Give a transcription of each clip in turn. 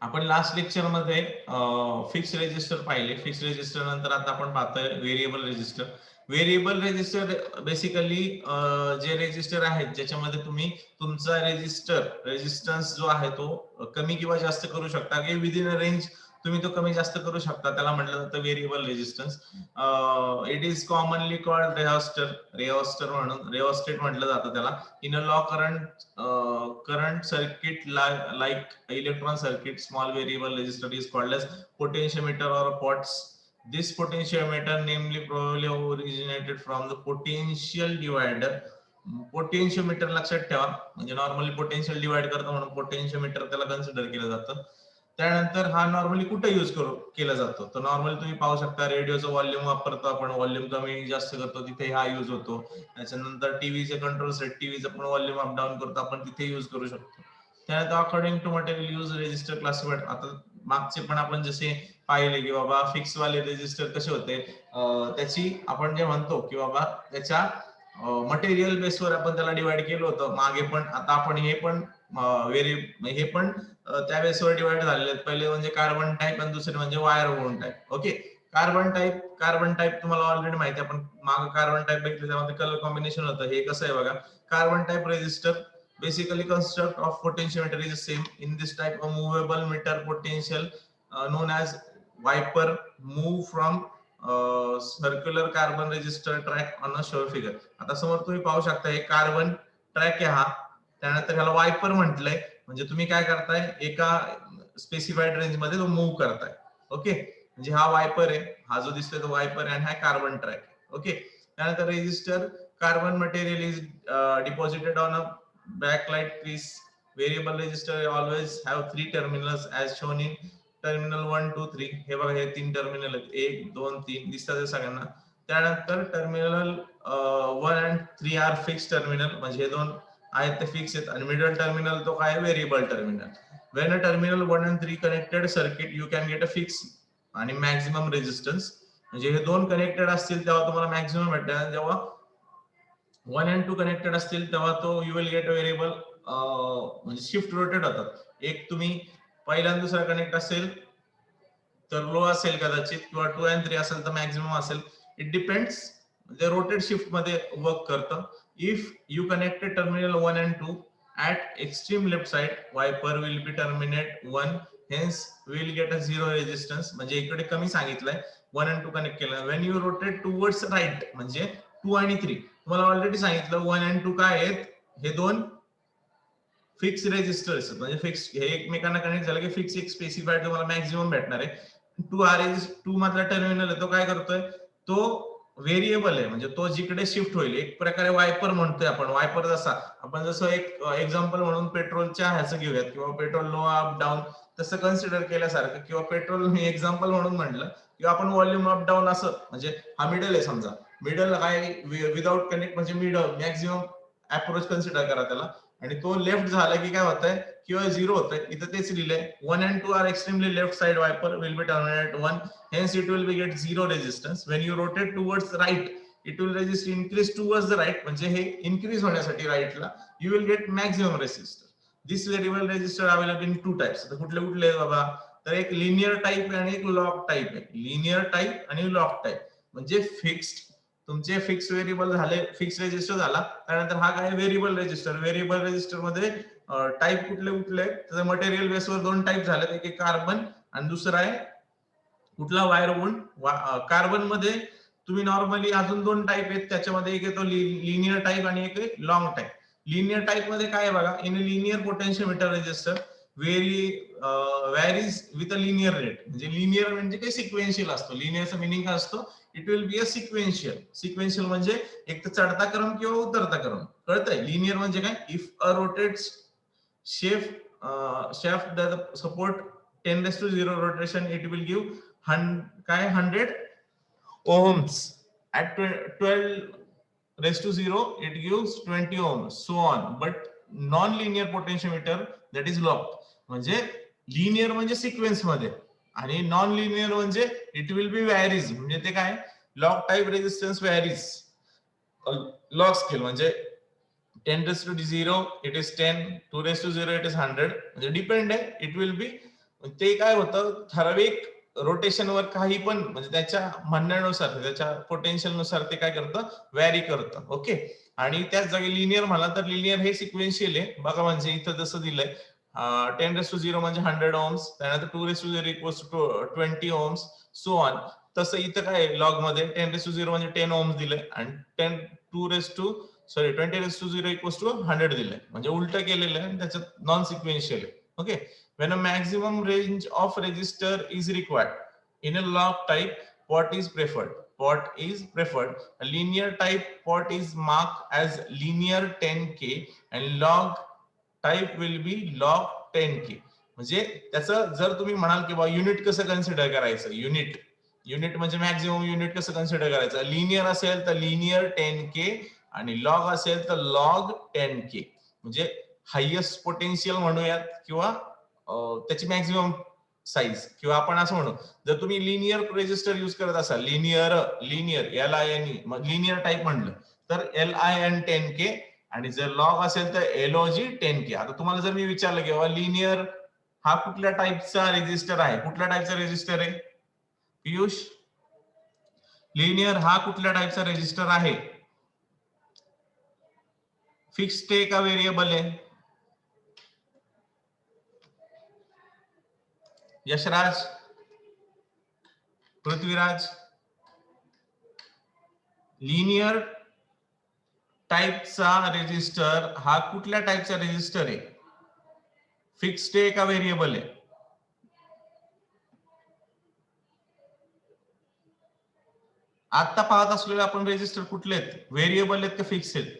आपण last lecture मध्ये fix register पाहिले. फिक्स रेजिस्टर नंतर आता आपण पाहतोय variable register. Variable register basically जे रेजिस्टर आहेत ज्याच्यामध्ये तुम्ही तुमचा रेजिस्टन्स जो आहे तो कमी किंवा जास्त करू शकता, की विदिन अ रेंज तुम्ही तो कमी जास्त करू शकता. त्याला म्हटलं जातं variable resistance. It is commonly called rheostat म्हणून रेओस्टेट म्हटलं जातं त्याला. In a low current circuit like electron circuit, small variable resistor is called as potentiometer or pots. This potentiometer namely probably originated from the potential divider. Potentiometer लक्षात ठेवा, म्हणजे normally potential divide करतो म्हणून potentiometer त्याला consider केलं जातं. त्यानंतर हा नॉर्मली कुठे यूज केला जातो, तर नॉर्मली तुम्ही पाहू शकता रेडिओचं व्हॉल्यूम वापरतो आपण, व्हॉल्यूम कमी जास्त करतो तिथे हा यूज होतो. त्याच्यानंतर टीव्हीचे कंट्रोल सेट, टीव्हीचं पण व्हॉल्यूम अप डाऊन करतो आपण, तिथे यूज करू शकतो. त्यानंतर according to material use register classified. आता मागचे पण आपण जसे पाहिले की बाबा फिक्स वाले रेजिस्टर कसे होते, त्याची आपण जे म्हणतो की बाबा त्याच्या मटेरियल बेसवर आपण त्याला डिवाइड केलं होतं मागे पण. आता आपण हे पण हे पण त्या बेसवर डिवाइड झालेले आहेत. पहिले म्हणजे कार्बन टाईप आणि दुसरे म्हणजे wire bone type. Okay, carbon type तुम्हाला ऑलरेडी माहिती आहे, आपण मागे कार्बन टाईप बघितलं, त्यामध्ये कलर कॉम्बिनेशन होतं. हे कसं आहे बघा, carbon type register basically construct of potentiometer is the same. In this type of movable meter potential known as wiper move from circular carbon register track on a show figure. आता समोर तुम्ही पाहू शकता हे कार्बन ट्रॅक आहे हा, त्यानंतर ह्याला वायपर म्हटलंय. म्हणजे तुम्ही काय करताय, एका स्पेसिफाईड रेंज मध्ये तो मूव्ह करताय. ओके, म्हणजे हा वायपर आहे, हा जो दिसतोय तो वायपर आहे आणि हा कार्बन ट्रॅक. ओके, त्यानंतर register carbon material is deposited on a backlight piece. Variable resistor always have 3 terminals as shown in terminal 1 2 3. हे बघा हे 3 टर्मिनल आहेत, 1 2 3 दिसतात सगळ्यांना. त्यानंतर terminal 1 and 3 are fix terminal, म्हणजे हे दोन आहेत ते फिक्स आहेत. आणि मिडल टर्मिनल तो काय, variable terminal. When a terminal 1 and 3 connected circuit you can get a fix आणि मॅक्झिमम रेजिस्टन्स. म्हणजे हे दोन कनेक्टेड असतील तेव्हा तुम्हाला मॅक्झिमम भेटेल, आणि जेव्हा 1 and 2 कनेक्टेड असतील तेव्हा तो you will get a variable, म्हणजे शिफ्ट रोटेट होतात. एक तुम्ही पहिला आणि दुसरा कनेक्ट असेल तर लो असेल कदाचित, किंवा 2 and 3 असेल तर मॅक्झिमम असेल. इट डिपेंड्स, म्हणजे रोटेट शिफ्ट मध्ये वर्क करतं. If you connected terminal 1 and 2 at extreme left side, wiper will be terminate 1, hence we will get a zero resistance. म्हणजे इकडे कमी सांगितलंय 1 and 2 कनेक्ट केलं. when you rotate towards right, म्हणजे 2 आणि 3, तुम्हाला ऑलरेडी सांगितलं 1 and 2 काय आहेत, हे दोन फिक्स रेजिस्टर्स, म्हणजे फिक्स हे एकमेकांना कनेक्ट झालं की फिक्स एक स्पेसिफाईड तुम्हाला मॅक्झिमम भेटणार आहे. 2 मधला टर्मिनल आहे तो काय करतोय, तो व्हेरिएबल आहे, म्हणजे तो जिकडे शिफ्ट होईल. एक प्रकारे वायपर म्हणतोय आपण. वायपर जसा आपण जसं एक एक्झाम्पल म्हणून पेट्रोलच्या ह्याचं घेऊयात, किंवा पेट्रोल लो अप डाऊन तसं कन्सिडर केल्यासारखं, किंवा पेट्रोल मी एक्झाम्पल म्हणून म्हटलं, किंवा आपण व्हॉल्यूम अप डाऊन असं, म्हणजे हा मिडल आहे समजा. मिडल काय, विदाउट कनेक्ट म्हणजे मिडल मॅक्झिमम अप्रोच कन्सिडर करा त्याला. आणि तो लेफ्ट झाला की काय होतंय, किंवा झिरो होतंय. इथं तेच लिहिलंय 1 and 2 are extremely left side, wiper will be terminate 1, hence it will be get zero resistance. when you rotate towards right, it will resist increase towards the right, म्हणजे हे इन्क्रीज होण्यासाठी राईटला you will get maximum resistor. this variable resistor available in 2 types. तर कुठले कुठले बाबा, तर एक linear type आणि एक लॉक टाइप आहे. लिनियर टाइप आणि लॉक टाइप म्हणजे फिक्स्ड, तुमचे फिक्स व्हेरिएबल झाले, फिक्स रेजिस्टर झाला. त्यानंतर हा काय, व्हेरिएबल रेजिस्टर. व्हेरिएबल रेजिस्टर मध्ये टाइप कुठले कुठले, तर मटेरियल बेसवर 2 टाइप झाले, एक कार्बन आणि दुसरा आहे कुठला, वायर वूंड. कार्बन मध्ये तुम्ही नॉर्मली अजून 2 टाइप आहेत, त्याच्यामध्ये एक येतो लिनियर टाइप आणि एक लॉंग टाइप. लिनियर टाइप मध्ये काय आहे बघा, in linear potentiometer register varies with a linear rate. म्हणजे लिनियर म्हणजे काही सिक्वेन्शियल असतो. लिनियरचा मिनिंग काय असतो, it will be a sequential म्हणजे एक तर चढता क्रम किंवा उतरता क्रम. कळतंय, लिनियर म्हणजे काय, if a rotates chef shaft that support 10⁻�0 rotation, it will give काय 100 ohms. at 12⁻�0 it gives 20 ohms, so on. but non-linear potentiometer that is locked. म्हणजे लिनियर म्हणजे सिक्वेन्स मध्ये, आणि नॉन लिनियर म्हणजे इट विल बी व्हॅरीज. म्हणजे ते काय, lock type resistance varies. Log scale म्हणजे 10⁻�0 it is 10, 2⁻�0 it is 100. म्हणजे डिपेंड आहे, इट विल बी ते काय होतं, ठराविक रोटेशनवर काही पण म्हणजे त्याच्या म्हणण्यानुसार त्याच्या पोटेन्शियल नुसार ते काय करतं, व्हॅरी करतं. ओके. आणि त्याच जागी लिनियर म्हणा तर लिनियर हे सिक्वेन्शियल आहे बघा. म्हणजे इथं जसं दिलंय 10⁻⁴ म्हणजे 100 ohms, त्यानंतर 2⁻⁴ equals to 20 ohms, so on. तसं इथं काय लॉग मध्ये 10⁻⁴ म्हणजे 10 ohms दिलंय आणि 10 20⁻⁴ इक्वल्स टू 100 दिलंय. म्हणजे उलट केलेलं आहे, त्याच्यात नॉन सिक्वेन्शियल आहे. Okay. When a maximum range of register is required in a log type, what is preferred? What is preferred? A linear type what is marked as linear 10k and log type will be log 10k. म्हणजे त्याचं जर तुम्ही म्हणाल की बा unit कसं consider करायचं, unit unit म्हणजे मॅक्झिमम युनिट कसं कन्सिडर करायचं, लिनियर असेल तर लिनियर 10k आणि लॉग असेल तर लॉग 10k. म्हणजे हायेस्ट पोटेन्शियल म्हणूयात किंवा त्याची मॅक्झिमम साईज, किंवा आपण असं म्हणू जर तुम्ही लिनियर रेजिस्टर युज करत असाल, linear linear LINE linear type म्हणलं तर LIN 10k आणि जर लॉग असेल तर LOG 10k. आता तुम्हाला जर मी विचारलं की बाबा लिनियर हा कुठल्या टाईपचा रेजिस्टर आहे, कुठल्या टाईपचा रेजिस्टर आहे पियुष, लिनियर हा कुठल्या टाईपचा रेजिस्टर आहे, फिक्स्ड आहे का व्हेरिएबल आहे? यशराज, पृथ्वीराज, लिनियर टाईपचा रेजिस्टर हा कुठल्या टाईपचा रेजिस्टर आहे, फिक्स्ड आहे का व्हेरिएबल आहे? आता पाहत असलेले आपण रेजिस्टर कुठले आहेत, व्हेरिएबल आहेत का फिक्स आहेत?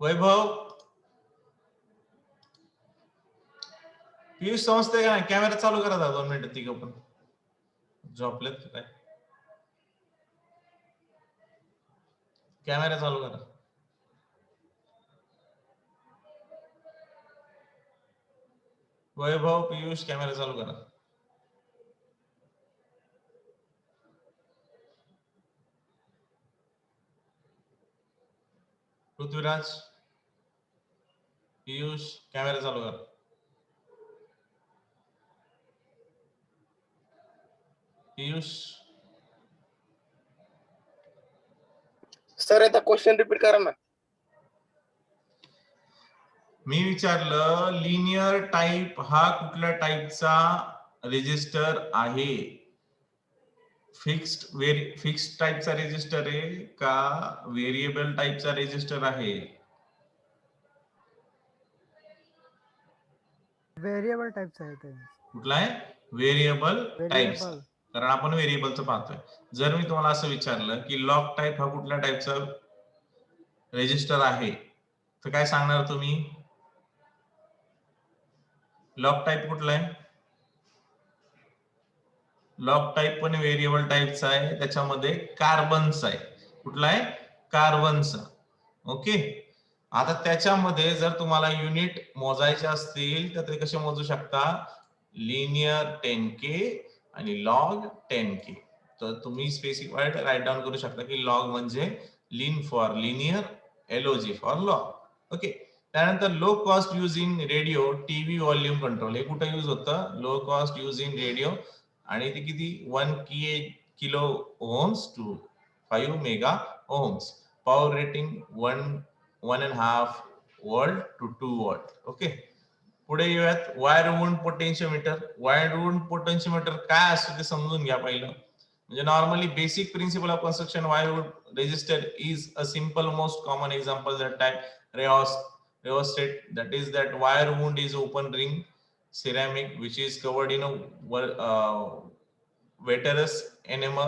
वैभव, पियुष समजते का? कॅमेरा चालू करा 2 मिनिटं, तिघं पण झोपलेत काय? कॅमेरा चालू करा. वैभव, पियुष, कॅमेरा चालू करा. पृथ्वीराज, पियुष, कॅमेरा चालू करा. पियुष, सर आता क्वेश्चन रिपीट करा ना. मी विचारलं लिनियर टाईप हा कुठल्या टाईपचा रेजिस्टर आहे, फिक्स्ड टाईपचा रेजिस्टर आहे का व्हेरिएबल टाईपचा रेजिस्टर आहे? व्हेरिएबल टाईपचा आहे ते. कुठला आहे? व्हेरिएबल टाईपचा, कारण आपण व्हेरिएबलचं पाहतोय. जर मी तुम्हाला असं विचारलं की लॉग टाईप हा कुठल्या टाईपचा रेजिस्टर आहे तर काय सांगणार तुम्ही? लॉग टाईप कुठला आहे? लॉग टाईप पण व्हेरिएबल टाईपचा आहे, त्याच्यामध्ये कार्बनचा आहे. कुठला आहे? कार्बनचा. ओके. आता त्याच्यामध्ये जर तुम्हाला युनिट मोजायचे असतील तर ते कसे मोजू शकता? लिनियर 10k आणि लॉग 10k. तर तुम्ही स्पेसिफाईड राईट डाऊन करू शकता की लॉग म्हणजे lin for linear, LOG for log. Okay. त्यानंतर low cost use in radio TV volume control, हे कुठे यूज होतं? Low cost use in radio, आणि ते किती 1 kilo ohms to 5 mega ohms, power rating 1.5 volt to 2 volt. Okay. पुढे येऊयात wire wound potentiometer. Wire wound potentiometer काय असतं ते समजून घ्या पहिलं. म्हणजे normally basic principle of construction wire wound resistor is a simple most common example that type rheostat, that is that wire wound is open ring ceramic which is covered in a waiters enema.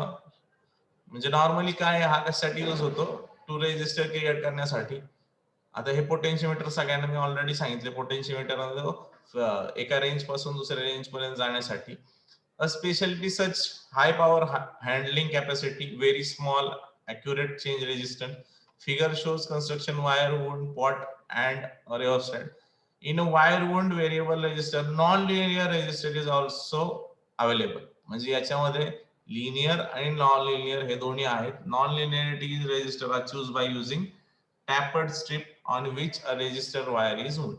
म्हणजे normally काय हा कशासाठी use होतो? To resistor create करण्यासाठी. आता हे potentiometer सगळ्यांना मी already सांगितले, पोटेन्शियोमीटर एका रेंज पासून दुसऱ्या रेंज पर्यंत जाण्यासाठी. अ speciality such high power handling capacity, very small accurate change resistance. Figure shows construction wire wound pot and rheostat. In a wire wound variable resistor, non-linear resistor is also available. म्हणजे याच्यामध्ये linear आणि non linear हे दोन्ही आहेत. Non linearity resistor are choose by using tapered strip on which a resistor wire is moved.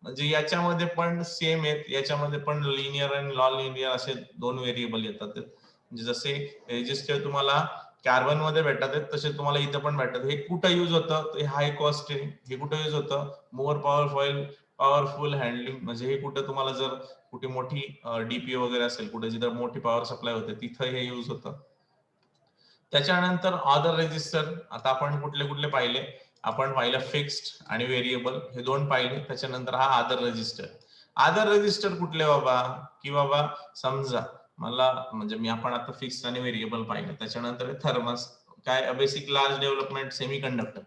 म्हणजे याच्यामध्ये पण same आहेत, याच्यामध्ये पण लिनियर आणि नॉन लिनियर असे दोन व्हेरिएबल येतात. म्हणजे जसे रेजिस्टर तुम्हाला कार्बन मध्ये भेटतात आहेत, तसे तुम्हाला इथं पण भेटतात. हे कुठं युज होतं, हे हाय कॉस्ट आहे. हे कुठं युज होतं, मोर पॉवरफुल हँडलिंग. म्हणजे हे कुठं तुम्हाला जर कुठे मोठी डीपीओ वगैरे असेल, कुठे जिथं मोठी पॉवर सप्लाय होते, तिथं हे युज होतं. त्याच्यानंतर अदर रेजिस्टर. आता आपण कुठले कुठले पाहिले, आपण पाहिलं फिक्स्ड आणि व्हेरिएबल, हे दोन पाहिले. त्याच्यानंतर हा अदर रेजिस्टर. अदर रेजिस्टर कुठले बाबा, की बाबा समजा मला म्हणजे मी आपण आता फिक्स्ड आणि व्हेरिएबल पाहिलं. त्याच्यानंतर थर्मस, काय basic large development semi conductor.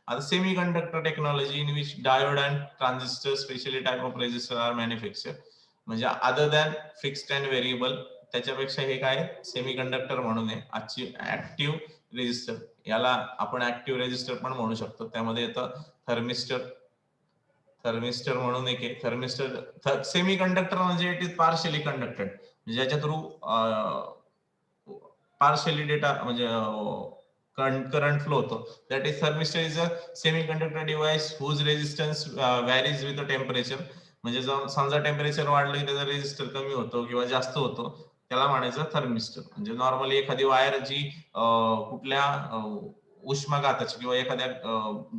आता semi conductor technology in which diode and transistor specially type of resistor are manufacture. म्हणजे other than fixed and variable, त्याच्यापेक्षा हे काय सेमी कंडक्टर म्हणून आहे. ऍक्टिव्ह रेजिस्टर, याला आपण ऍक्टिव्ह रेजिस्टर पण म्हणू शकतो. त्यामध्ये येतं थर्मिस्टर म्हणून एक आहे. थर्मिस्टर सेमी कंडक्टर म्हणजे इट इज पार्शियली कंडक्टेड, म्हणजे ज्याच्या थ्रू पार्शियली डेटा म्हणजे करंट फ्लो होतो. That is thermistor is a semiconductor device whose resistance varies with the temperature. म्हणजे समजा टेम्परेचर वाढलं की त्याचा रेजिस्टर कमी होतो किंवा जास्त होतो, त्याला म्हणायचं थर्मिस्टर. म्हणजे नॉर्मली एखादी वायर जी कुठल्या उष्माघाताची किंवा एखाद्या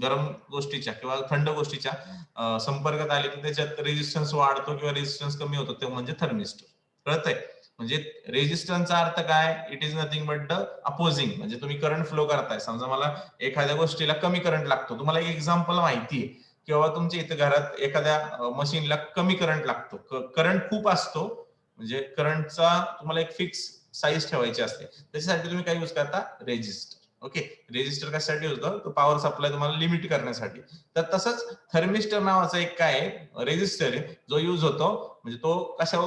गरम गोष्टीच्या किंवा थंड गोष्टीच्या संपर्कात आली की त्याच्यात रेजिस्टन्स वाढतो किंवा रेजिस्टन्स कमी होतो, ते म्हणजे थर्मिस्टर. कळतंय? म्हणजे रेजिस्टन्सचा अर्थ काय, it is nothing but the opposing. म्हणजे तुम्ही करंट फ्लो करताय, समजा मला एखाद्या गोष्टीला कमी करंट लागतो. तुम्हाला एक एक्झाम्पल माहितीये किंवा तुमच्या इथे घरात एखाद्या मशीनला कमी करंट लागतो, करंट खूप असतो, म्हणजे करंटचा तुम्हाला एक फिक्स साईज ठेवायची असते, त्याच्यासाठी तुम्ही काय यूज करता, रेजिस्टर. ओके, रेजिस्टर कशासाठी यूज होतो, तो पॉवर सप्लाय तुम्हाला लिमिट करण्यासाठी. तर तसंच थर्मिस्टर नावाचा एक काय रेजिस्टर आहे जो यूज होतो, म्हणजे तो कशा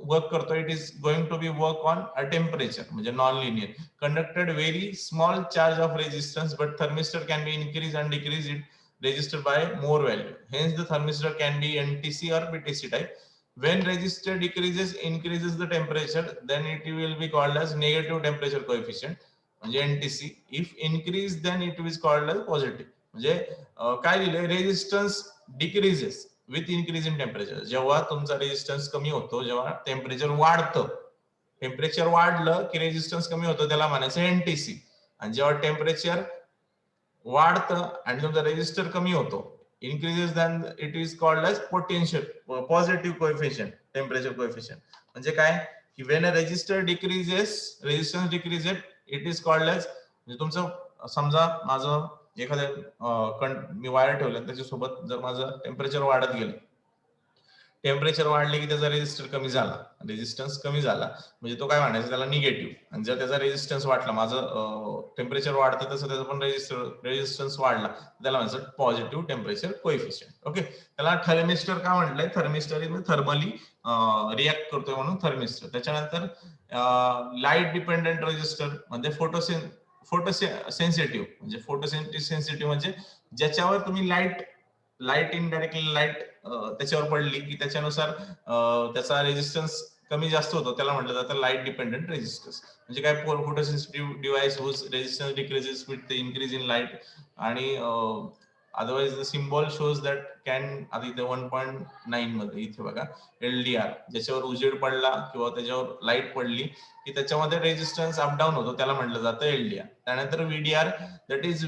वर्क करतो, it is going to be work on a temperature, म्हणजे non linear conducted very small charge of resistance, but thermistor can be increase and decrease it resistor by more value. Hence the thermistor can be NTC or BTC type. When resistor decreases, increases the temperature, then it will be called as negative temperature coefficient, म्हणजे NTC. If increase, then it is called as positive. म्हणजे काय लिहिलंय, resistance decreases with increase in temperature. जेव्हा तुमचा resistance कमी होतो, जेव्हा temperature वाढतं, टेम्परेचर वाढलं की रेजिस्टन्स कमी होतो, त्याला म्हणायचं NTC. आणि जेव्हा टेम्परेचर वाढतं आणि तुमचा रेजिस्टर कमी होतो, increases, then it is called as potential positive coefficient temperature coefficient. म्हणजे काय की when a register decreases, resistance decreases, it is called as, म्हणजे तुमचं समजा माझं एखाद्या मी वायर ठेवलं, त्याच्यासोबत जर माझं टेम्परेचर वाढत गेलं, टेम्परेचर वाढले की त्याचा रेजिस्टर कमी झाला, रेजिस्टन्स कमी झाला, म्हणजे तो काय म्हणायचा, त्याला निगेटिव्ह. आणि जर त्याचा रेजिस्टन्स वाढला, माझं टेम्परेचर वाढतं तसं त्याचा पण रेजिस्टन्स वाढला, त्याला म्हणायचं पॉझिटिव्ह टेम्परेचर कोएफिशियंट. ओके, त्याला थर्मिस्टर का म्हटलंय, थर्मिस्टर थर्मली रिॲक्ट करतोय म्हणून थर्मिस्टर. त्याच्यानंतर लाईट डिपेंडेंट रेजिस्टर म्हणजे फोटोसेन्सिटिव्ह, म्हणजे फोटोसेन्सिटिव्ह म्हणजे ज्याच्यावर तुम्ही लाईट इनडायरेक्टली लाईट त्याच्यावर पडली की त्याच्यानुसार त्याचा रेजिस्टन्स कमी जास्त होतो, त्याला म्हटलं जातं लाईट डिपेंडेंट रेजिस्टन्स. म्हणजे काय, photosensitive device whose resistance decreases with the increase in light. आणि otherwise the symbol shows that can, आता इथे 1.9 मध्ये इथे बघा LDR, ज्याच्यावर उजेड पडला किंवा त्याच्यावर लाईट पडली की त्याच्यामध्ये रेजिस्टन्स अप डाऊन होतो, त्याला म्हटलं जातं LDR. त्यानंतर VDR, that is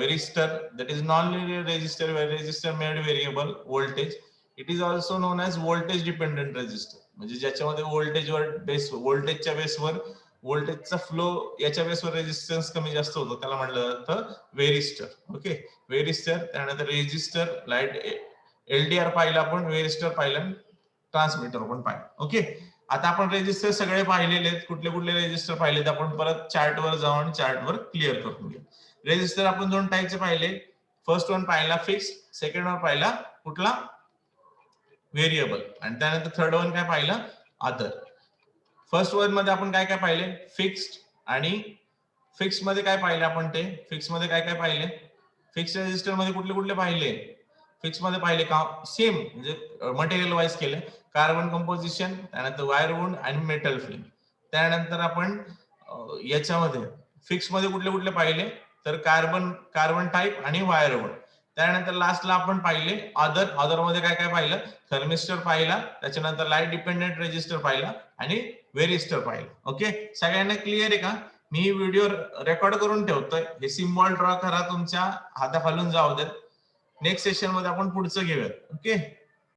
resistor, that is non-linear resistor, where resistor made variable voltage. It is also known as voltage dependent resistor, म्हणजे ज्याच्यामध्ये व्होल्टेजच्या बेसवर व्होल्टेजचा फ्लो याच्या बेसवर रेजिस्टन्स कमी जास्त होतो, त्याला म्हटलं जातं वेरिस्टर. Okay, varistor. त्यानंतर रेजिस्टर, लाईट, LDR पाहिलं आपण, वेरिस्टर पाहिलं, ट्रान्समीटर पण पाहिलं. ओके, आता आपण रेजिस्टर सगळे पाहिलेले आहेत. कुठले कुठले रेजिस्टर पाहिलेत आपण परत चार्टवर जाऊन चार्टवर क्लिअर करून घेऊ. रेजिस्टर आपण दोन टाईपचे पाहिले. फर्स्ट वन पाहिला फिक्स, सेकंड वन पाहिला कुठला, व्हेरिएबल. आणि त्यानंतर थर्ड वन काय पाहिलं, अदर. फर्स्ट वन मध्ये आपण काय काय पाहिले, फिक्स्ड. आणि फिक्स मध्ये काय पाहिले आपण, ते फिक्स मध्ये काय काय पाहिले, फिक्स रेजिस्टर मध्ये कुठले कुठले पाहिले, फिक्स मध्ये पाहिले का सेम, म्हणजे मटेरियल वाईज केले, कार्बन कंपोजिशन, त्यानंतर वायर वुंड आणि मेटल फिल्म. त्यानंतर आपण याच्यामध्ये फिक्स मध्ये कुठले कुठले पाहिले, तर कार्बन टाईप आणि वायर रोड. त्यानंतर लास्टला आपण पाहिले अदर मध्ये काय काय पाहिलं, थर्मिस्टर पाहिला, त्याच्यानंतर लाईट डिपेंडेंट रेजिस्टर पाहिला आणि वेरिस्टर पाहिलं. ओके, सगळ्यांना क्लिअर आहे का? मी व्हिडिओ रेकॉर्ड करून ठेवतोय, हे सिम्बॉल ड्रॉ करा, तुमच्या हाताखालून जाऊ देत. नेक्स्ट सेशन मध्ये आपण पुढचं घेऊयात. ओके.